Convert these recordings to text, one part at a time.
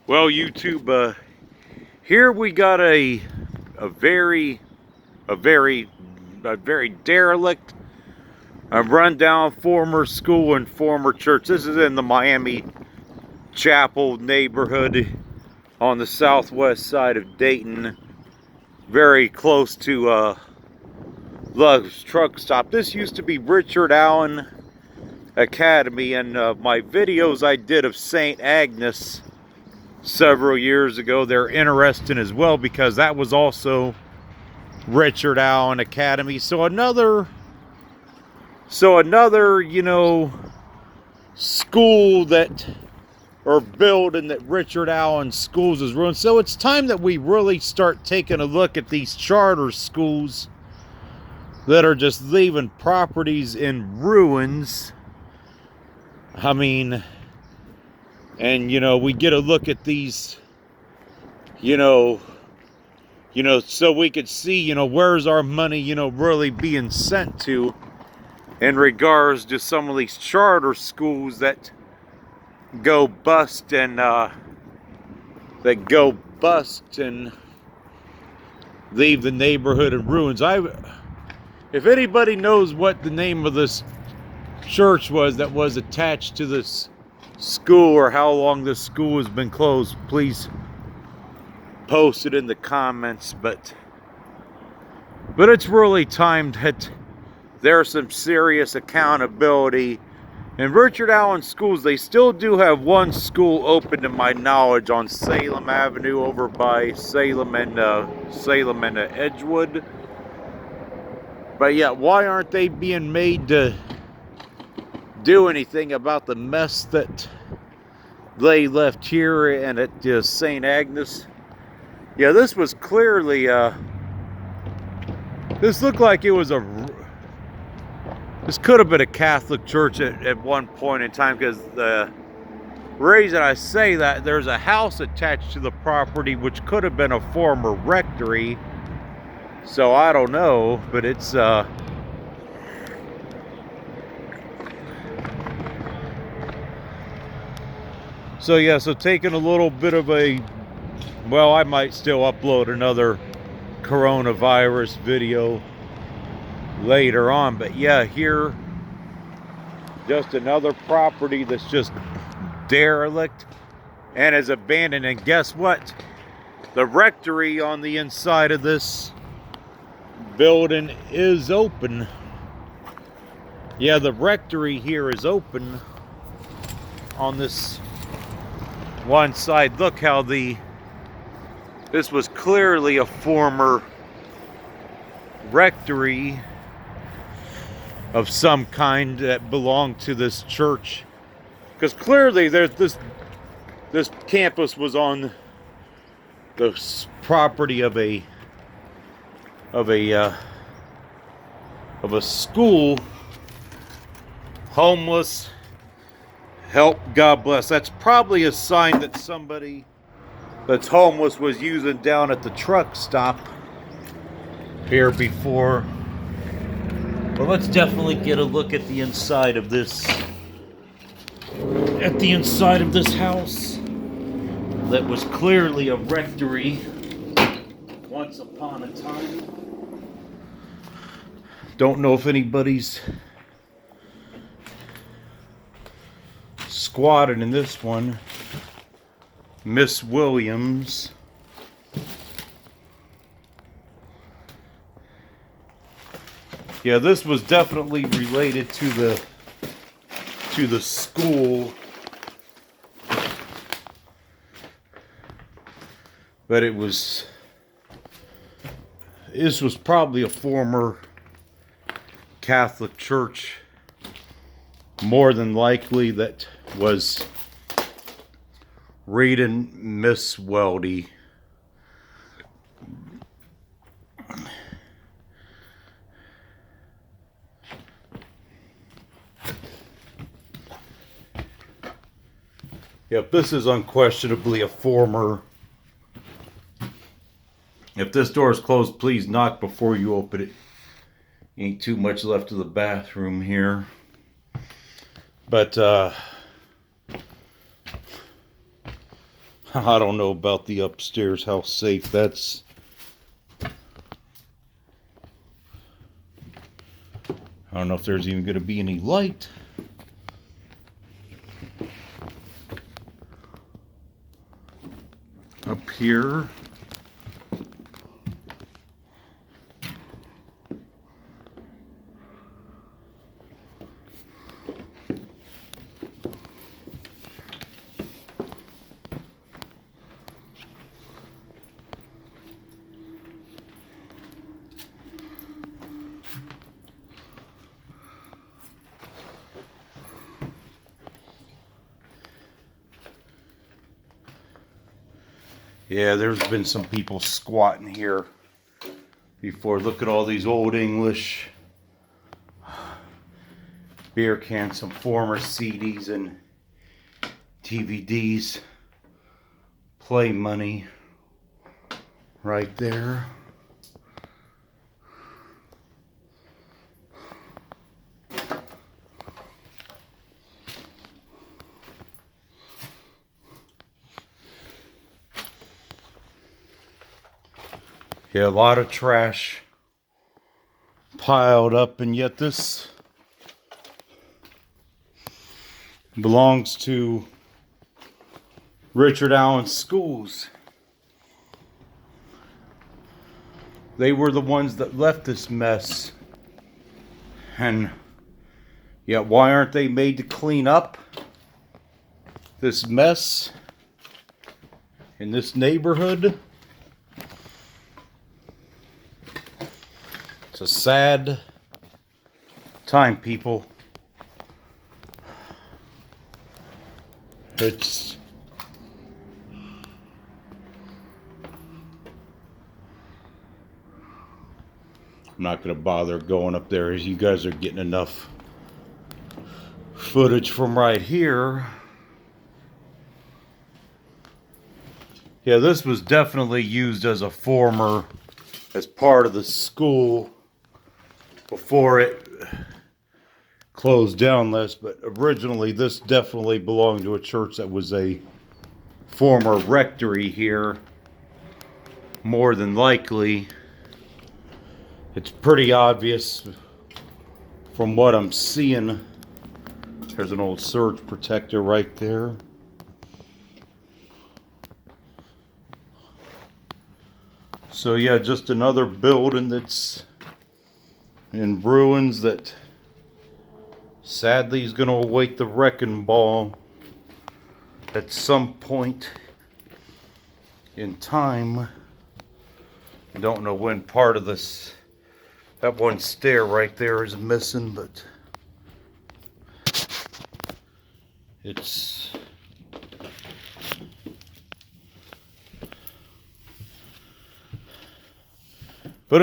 Well, YouTube, here we got a very derelict, a rundown former school and former church. This is in the Miami Chapel neighborhood on the southwest side of Dayton, very close to Love's truck stop. This used to be Richard Allen Academy, and my videos I did of St. Agnes several years ago, they're interesting as well because that was also Richard Allen Academy. So another you know, school that, or building that Richard Allen schools is ruined. So it's time that we really start taking a look at these charter schools that are just leaving properties in ruins. I mean, and you know, we get a look at these, you know, so we could see, you know, where's our money, you know, really being sent to in regards to some of these charter schools that go bust and leave the neighborhood in ruins. If anybody knows what the name of this church was that was attached to this school, or how long this school has been closed, please post it in the comments. But it's really time that there's some serious accountability. And Richard Allen schools, they still do have one school open to my knowledge on Salem Avenue over by Salem and Edgewood. But yeah, why aren't they being made to do anything about the mess that they left here and at St. Agnes? Yeah, this was clearly this looked like it was this could have been a Catholic church at one point in time, because the reason I say that, there's a house attached to the property which could have been a former rectory. So I don't know, but it's so yeah, so taking a little bit of a, well, I might still upload another coronavirus video later on, but yeah, here just another property that's just derelict and is abandoned. And guess what? The rectory on the inside of this building is open. Yeah, the rectory here is open on this one side. Look how this was clearly a former rectory of some kind that belonged to this church, because clearly there's this campus was on the property of a school. Homeless, help, God bless. That's probably a sign that somebody that's homeless was using down at the truck stop here before. But let's definitely get a look at the inside of this house that was clearly a rectory once upon a time. Don't know if anybody's squatted in this one. Miss Williams. Yeah, this was definitely related to the school. But this was probably a former Catholic church, more than likely, that was reading Miss Weldy. Yep, this is unquestionably a former. If this door is closed, please knock before you open it. Ain't too much left of the bathroom here. But, I don't know about the upstairs, how safe that's. I don't know if there's even going to be any light. Up here. Yeah, there's been some people squatting here before. Look at all these old English beer cans, some former CDs and DVDs. Play money right there. Yeah, a lot of trash piled up, and yet this belongs to Richard Allen Schools. They were the ones that left this mess. And yet, why aren't they made to clean up this mess in this neighborhood? It's a sad time, people. It's I'm not going to bother going up there, as you guys are getting enough footage from right here. Yeah, this was definitely used as a as part of the school before it closed down less, but originally this definitely belonged to a church that was a former rectory here, more than likely. It's pretty obvious from what I'm seeing. There's an old surge protector right there. So yeah, just another building that's in ruins that sadly is going to await the wrecking ball at some point in time. I don't know when part of this, that one stair right there is missing, but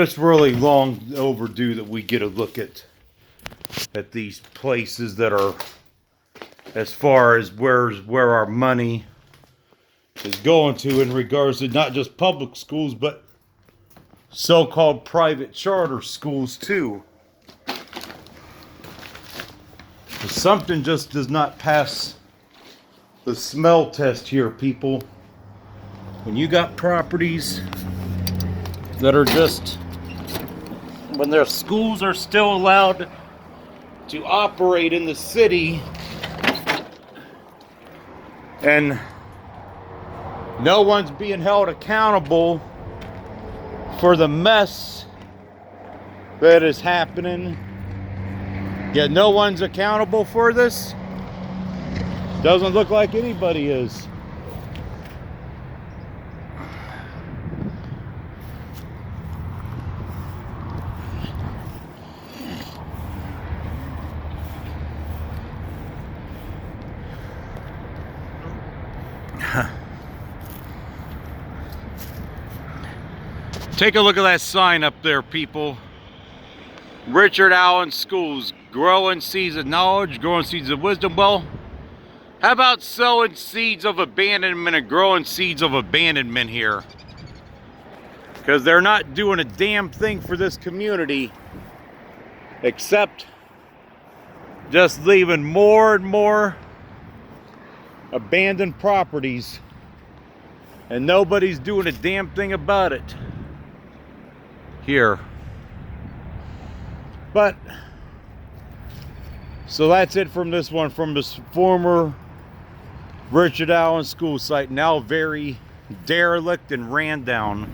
it's really long overdue that we get a look at these places that are, as far as where our money is going to in regards to not just public schools, but so-called private charter schools too. Something just does not pass the smell test here, people. When you got properties that are just, when their schools are still allowed to operate in the city, and no one's being held accountable for the mess that is happening, yet no one's accountable for this, doesn't look like anybody is. Take a look at that sign up there, people. Richard Allen Schools, growing seeds of knowledge, growing seeds of wisdom. Well, how about sowing seeds of abandonment and growing seeds of abandonment here? Because they're not doing a damn thing for this community, except just leaving more and more abandoned properties And nobody's doing a damn thing about it here. But so that's it from this one, from this former Richard Allen school site, now very derelict and ran down.